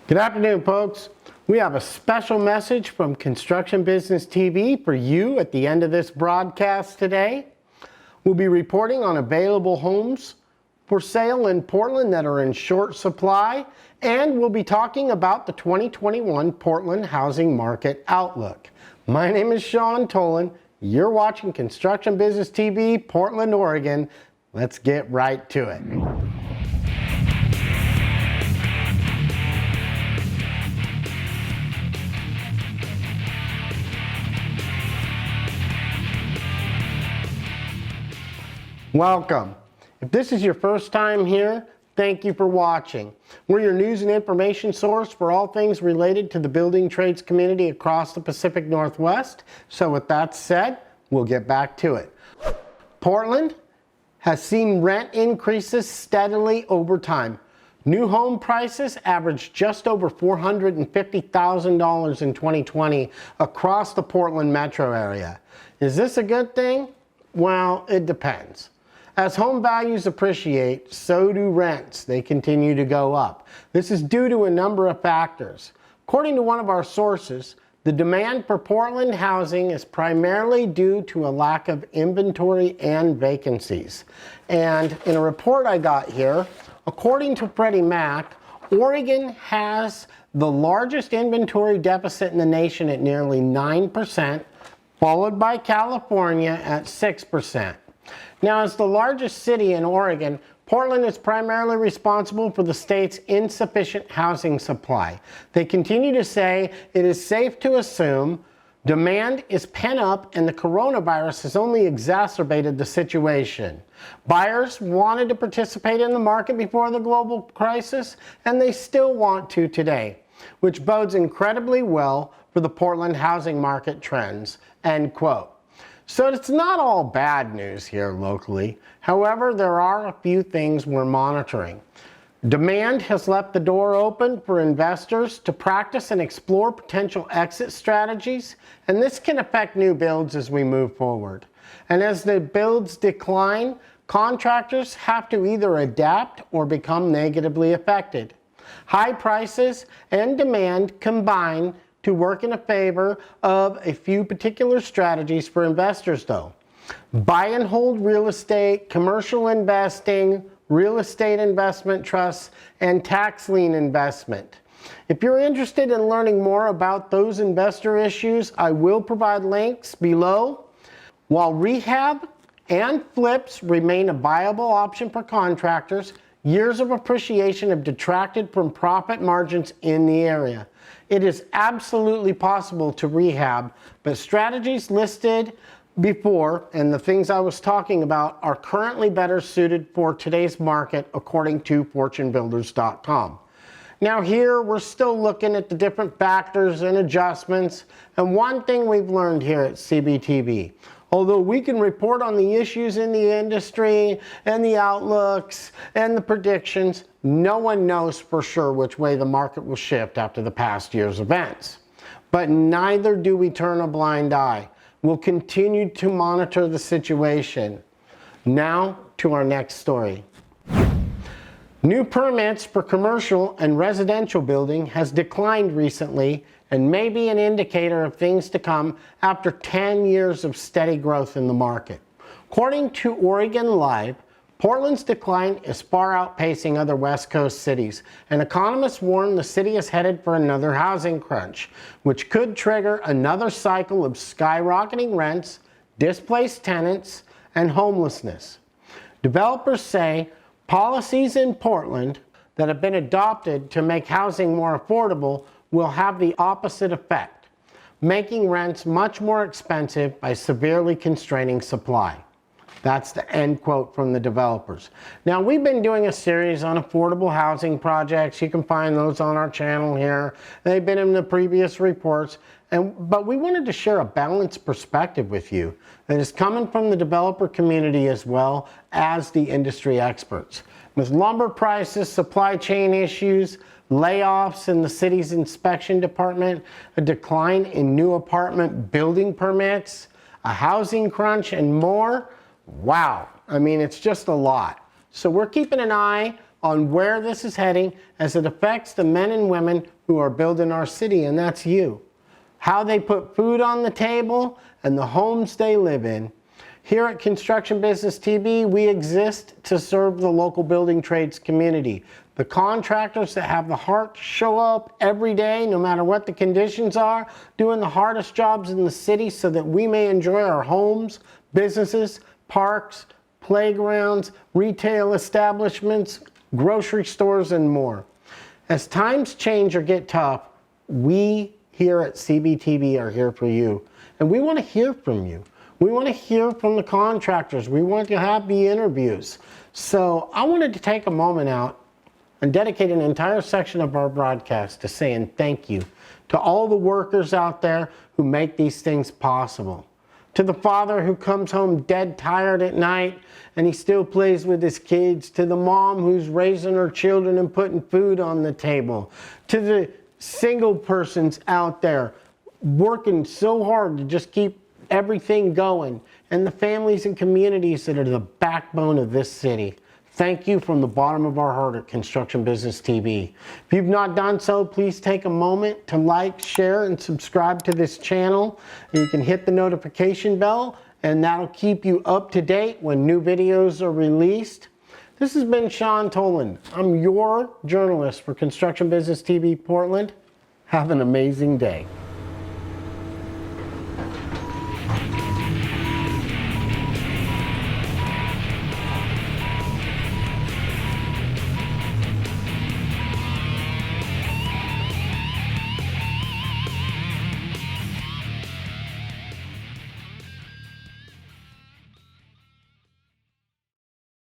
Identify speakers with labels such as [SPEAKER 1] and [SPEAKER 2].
[SPEAKER 1] Good afternoon, folks. We have a special message from Construction Business TV for you at the end of this broadcast today. We'll be reporting on available homes for sale in Portland that are in short supply, and we'll be talking about the 2021 Portland housing market outlook. My name is Sean Tolan. You're watching Construction Business TV, Portland, Oregon. Let's get right to it. Welcome. If this is your first time here, thank you for watching. We're your news and information source for all things related to the building trades community across the Pacific Northwest. So with that said, we'll get back to it. Portland has seen rent increases steadily over time. New home prices averaged just over $450,000 in 2020 across the Portland metro area. Is this a good thing? Well, it depends. As home values appreciate, so do rents. They continue to go up. This is due to a number of factors. According to one of our sources, the demand for Portland housing is primarily due to a lack of inventory and vacancies. And in a report I got here, according to Freddie Mac, Oregon has the largest inventory deficit in the nation at nearly 9%, followed by California at 6%. Now, as the largest city in Oregon, Portland is primarily responsible for the state's insufficient housing supply. They continue to say it is safe to assume demand is pent up and the coronavirus has only exacerbated the situation. Buyers wanted to participate in the market before the global crisis, and they still want to today, which bodes incredibly well for the Portland housing market trends, end quote. So it's not all bad news here locally. However, there are a few things we're monitoring. Demand has left the door open for investors to practice and explore potential exit strategies, and this can affect new builds as we move forward. And as the builds decline, contractors have to either adapt or become negatively affected. High prices and demand combine to work in a favor of a few particular strategies for investors though. Buy and hold real estate, commercial investing, real estate investment trusts, and tax lien investment. If you're interested in learning more about those investor issues, I will provide links below. While rehab and flips remain a viable option for contractors, years of appreciation have detracted from profit margins in the area. It is absolutely possible to rehab, but strategies listed before and the things I was talking about are currently better suited for today's market according to fortunebuilders.com. Now here we're still looking at the different factors and adjustments, and one thing we've learned here at CBTV, although we can report on the issues in the industry and the outlooks and the predictions, no one knows for sure which way the market will shift after the past year's events. But neither do we turn a blind eye. We'll continue to monitor the situation. Now to our next story. New permits for commercial and residential building has declined recently and may be an indicator of things to come after 10 years of steady growth in the market. According to Oregon Live, Portland's decline is far outpacing other West Coast cities, and economists warn the city is headed for another housing crunch, which could trigger another cycle of skyrocketing rents, displaced tenants, and homelessness. Developers say policies in Portland that have been adopted to make housing more affordable will have the opposite effect, making rents much more expensive by severely constraining supply. That's the end quote from the developers. Now, we've been doing a series on affordable housing projects. You can find those on our channel here. They've been in the previous reports, but we wanted to share a balanced perspective with you that is coming from the developer community as well as the industry experts. With lumber prices, supply chain issues, layoffs in the city's inspection department, a decline in new apartment building permits, a housing crunch, and more. Wow, I mean, it's just a lot. So we're keeping an eye on where this is heading as it affects the men and women who are building our city, and that's you. How they put food on the table and the homes they live in. Here at Construction Business TV, we exist to serve the local building trades community. The contractors that have the heart to show up every day, no matter what the conditions are, doing the hardest jobs in the city so that we may enjoy our homes, businesses, parks, playgrounds, retail establishments, grocery stores, and more. As times change or get tough, we here at CBTV are here for you. And we want to hear from you. We want to hear from the contractors. We want to have the interviews. So I wanted to take a moment out and dedicate an entire section of our broadcast to saying thank you to all the workers out there who make these things possible. To the father who comes home dead tired at night and he still plays with his kids. To the mom who's raising her children and putting food on the table. To the single persons out there working so hard to just keep everything going. And the families and communities that are the backbone of this city. Thank you from the bottom of our heart at Construction Business TV. If you've not done so, please take a moment to like, share, and subscribe to this channel. And you can hit the notification bell, and that'll keep you up to date when new videos are released. This has been Sean Tolan. I'm your journalist for Construction Business TV Portland. Have an amazing day.